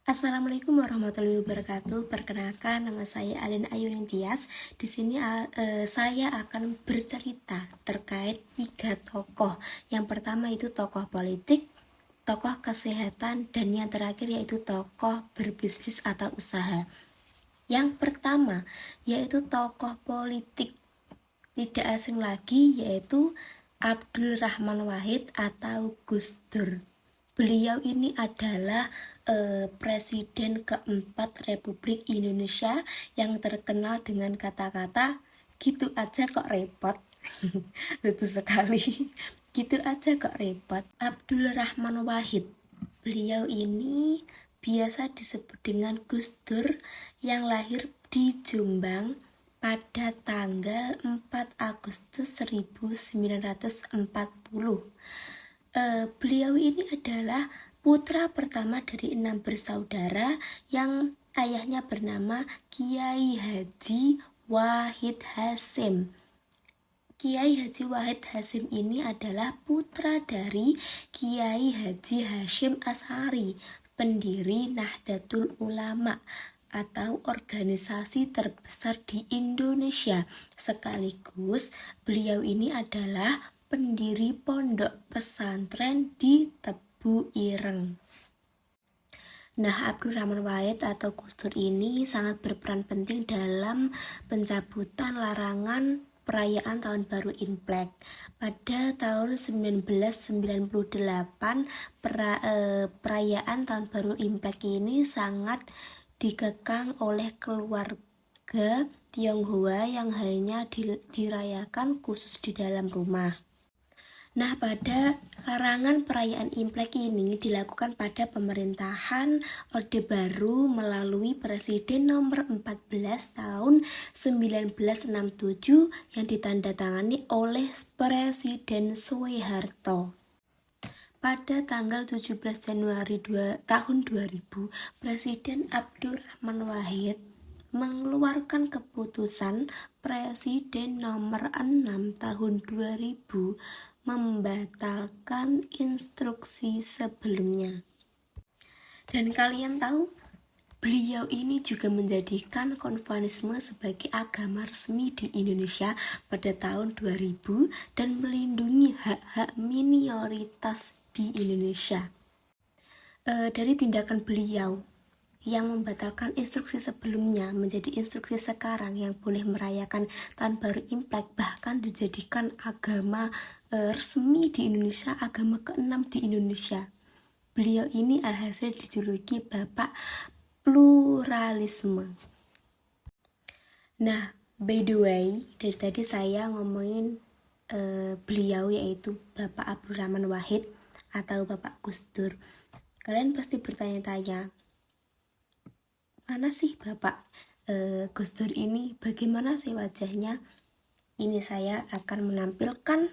Assalamualaikum warahmatullahi wabarakatuh. Perkenalkan, nama saya Alin Ayuning Tias. Di sini saya akan bercerita terkait 3 tokoh. Yang pertama itu tokoh politik, tokoh kesehatan, dan yang terakhir yaitu tokoh berbisnis atau usaha. Yang pertama yaitu tokoh politik, tidak asing lagi yaitu Abdul Rahman Wahid atau Gus Dur. Beliau ini adalah Presiden keempat Republik Indonesia yang terkenal dengan kata-kata gitu aja kok repot. Lucu sekali. Gitu aja kok repot. Abdul Rahman Wahid, beliau ini biasa disebut dengan Gus Dur, yang lahir di Jombang pada tanggal 4 Agustus 1940. Beliau ini adalah putra pertama dari 6 bersaudara yang ayahnya bernama Kiai Haji Wahid Hasyim. Kiai Haji Wahid Hasyim ini adalah putra dari Kiai Haji Hasyim Asy'ari, pendiri Nahdlatul Ulama atau organisasi terbesar di Indonesia. Sekaligus beliau ini adalah pendiri pondok pesantren di Tebu Ireng. Nah, Abdul Rahman Wahid atau Gus Dur ini sangat berperan penting dalam pencabutan larangan perayaan Tahun Baru Imlek. Pada tahun 1998, perayaan Tahun Baru Imlek ini sangat dikekang oleh keluarga Tionghoa yang hanya dirayakan khusus di dalam rumah. Nah, pada larangan perayaan Imlek ini dilakukan pada pemerintahan Orde Baru melalui Presiden nomor 14 tahun 1967 yang ditandatangani oleh Presiden Soeharto. Pada tanggal 17 Januari tahun 2000, Presiden Abdul Rahman Wahid mengeluarkan keputusan Presiden nomor 6 tahun 2000 membatalkan instruksi sebelumnya. Dan kalian tahu, beliau ini juga menjadikan Konfusianisme sebagai agama resmi di Indonesia pada tahun 2000 dan melindungi hak-hak minoritas di Indonesia. Dari tindakan beliau yang membatalkan instruksi sebelumnya menjadi instruksi sekarang yang boleh merayakan Tahun Baru Imlek, bahkan dijadikan agama resmi di Indonesia, agama ke-6 di Indonesia. Beliau ini alhasil dijuluki Bapak Pluralisme. Nah, by the way, dari tadi saya ngomongin beliau yaitu Bapak Abdul Rahman Wahid atau Bapak Gus Dur. Kalian pasti bertanya-tanya, mana sih Bapak Gus Dur ini, bagaimana sih wajahnya? Ini saya akan menampilkan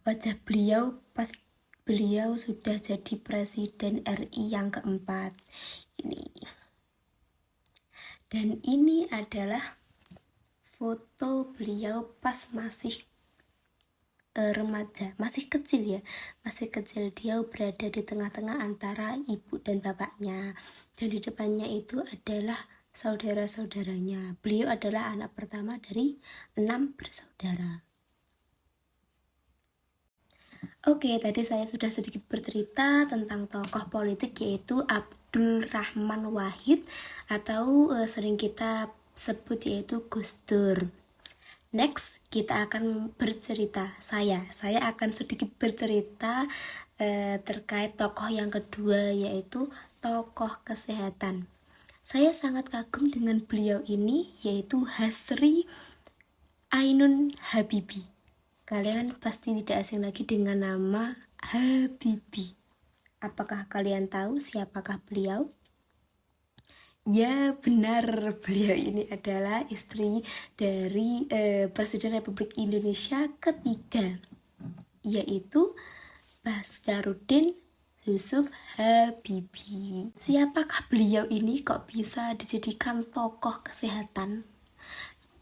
wajah beliau pas beliau sudah jadi Presiden RI yang keempat ini. Dan ini adalah foto beliau pas masih remaja, masih kecil ya, masih kecil. Dia berada di tengah-tengah antara ibu dan bapaknya, dan di depannya itu adalah saudara-saudaranya. Beliau adalah anak pertama dari 6 bersaudara. Oke, tadi saya sudah sedikit bercerita tentang tokoh politik yaitu Abdul Rahman Wahid atau sering kita sebut yaitu Gus Dur. Next, kita akan bercerita. Saya akan sedikit bercerita terkait tokoh yang kedua yaitu tokoh kesehatan. Saya sangat kagum dengan beliau ini yaitu Hasri Ainun Habibie. Kalian pasti tidak asing lagi dengan nama Habibie. Apakah kalian tahu siapakah beliau? Ya, benar, beliau ini adalah istri dari Presiden Republik Indonesia ketiga, yaitu Basaruddin Yusuf Habibie. Siapakah beliau ini kok bisa dijadikan tokoh kesehatan?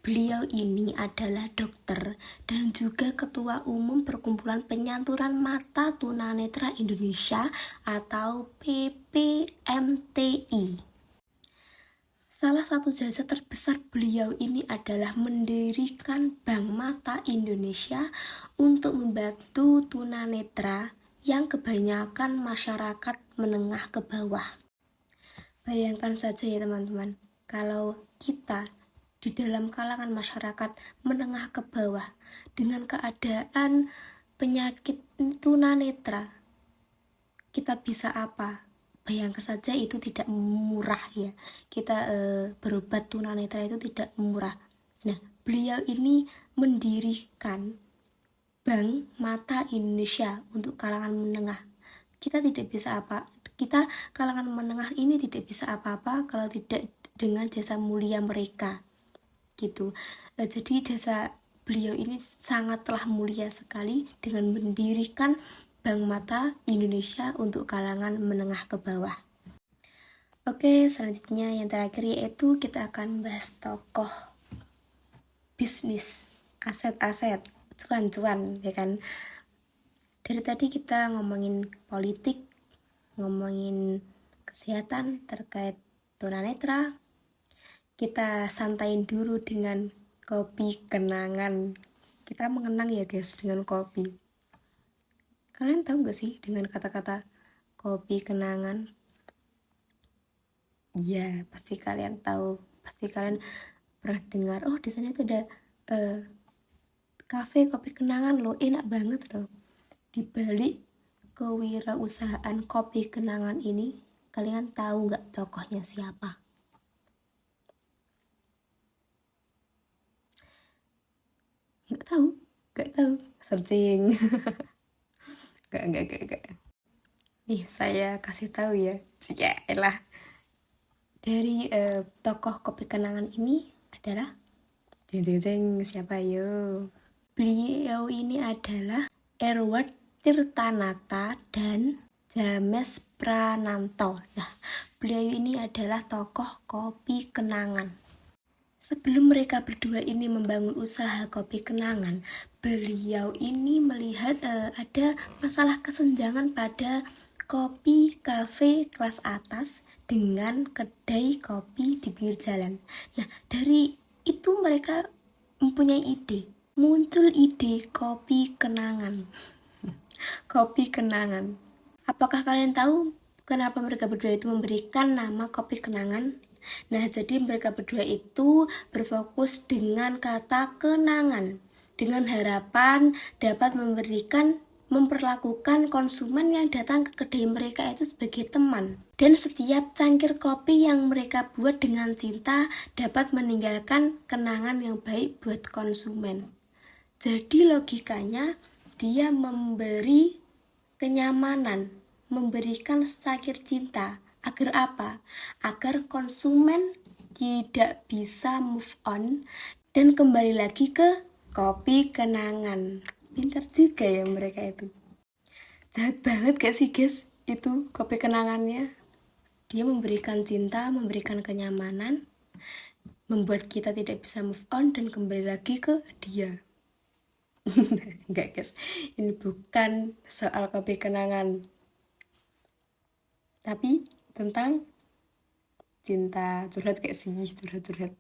Beliau ini adalah dokter dan juga Ketua Umum Perkumpulan Penyanturan Mata Tunanetra Indonesia atau PPMTI. Salah satu jasa terbesar beliau ini adalah mendirikan Bank Mata Indonesia untuk membantu tunanetra yang kebanyakan masyarakat menengah ke bawah. Bayangkan saja ya teman-teman, kalau kita di dalam kalangan masyarakat menengah ke bawah dengan keadaan penyakit tunanetra, kita bisa apa? Bayangkan saja itu tidak murah ya. Kita berobat tunanetra itu tidak murah. Nah, beliau ini mendirikan Bank Mata Indonesia untuk kalangan menengah. Kita tidak bisa apa? Kita kalangan menengah ini tidak bisa apa-apa kalau tidak dengan jasa mulia mereka. Gitu. Jadi jasa beliau ini sangatlah mulia sekali dengan mendirikan Bank Mata Indonesia untuk kalangan menengah ke bawah. Oke, selanjutnya yang terakhir yaitu kita akan bahas tokoh bisnis, aset-aset, cuan-cuan, ya kan. Dari tadi kita ngomongin politik, ngomongin kesehatan terkait tunanetra. Kita santain dulu dengan kopi kenangan. Kita mengenang ya guys dengan kopi. Kalian tahu gak sih dengan kata-kata kopi kenangan? Iya, pasti kalian tahu. Pasti kalian pernah dengar, oh di sana itu ada kafe kopi kenangan loh, enak banget loh. Di balik kewirausahaan kopi kenangan ini, kalian tahu gak tokohnya siapa? Gak tahu, searching. Gak. Nih, saya kasih tahu ya. Yaelah. Dari tokoh kopi kenangan ini adalah jeng siapa yo? Beliau ini adalah Edward Tirtanata dan James Prananto. Nah, beliau ini adalah tokoh kopi kenangan. Sebelum mereka berdua ini membangun usaha kopi kenangan, beliau ini melihat ada masalah kesenjangan pada kopi kafe kelas atas dengan kedai kopi di pinggir jalan. Nah, dari itu mereka mempunyai ide, muncul ide kopi kenangan. Kopi kenangan. Apakah kalian tahu kenapa mereka berdua itu memberikan nama kopi kenangan? Nah, jadi mereka berdua itu berfokus dengan kata kenangan, dengan harapan dapat memperlakukan konsumen yang datang ke kedai mereka itu sebagai teman. Dan setiap cangkir kopi yang mereka buat dengan cinta dapat meninggalkan kenangan yang baik buat konsumen. Jadi logikanya dia memberi kenyamanan, memberikan secangkir cinta. Agar apa? Agar konsumen tidak bisa move on dan kembali lagi ke kopi kenangan. Pintar juga ya mereka itu. Jahat banget gak sih guys itu kopi kenangannya? Dia memberikan cinta, memberikan kenyamanan, membuat kita tidak bisa move on dan kembali lagi ke dia. Enggak guys, ini bukan soal kopi kenangan, tapi tentang cinta. Curhat gak sih? Curhat.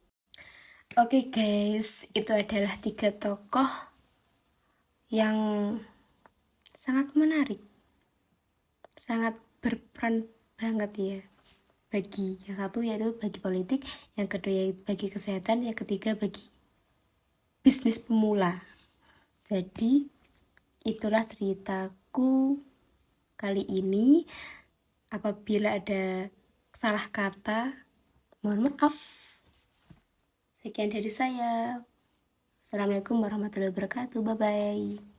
Oke guys, itu adalah 3 tokoh yang sangat menarik, sangat berperan banget ya. Bagi yang satu yaitu bagi politik, yang kedua yaitu bagi kesehatan, yang ketiga bagi bisnis pemula. Jadi itulah ceritaku kali ini. Apabila ada salah kata, mohon maaf. Sekian dari saya. Assalamualaikum warahmatullahi wabarakatuh. Bye-bye.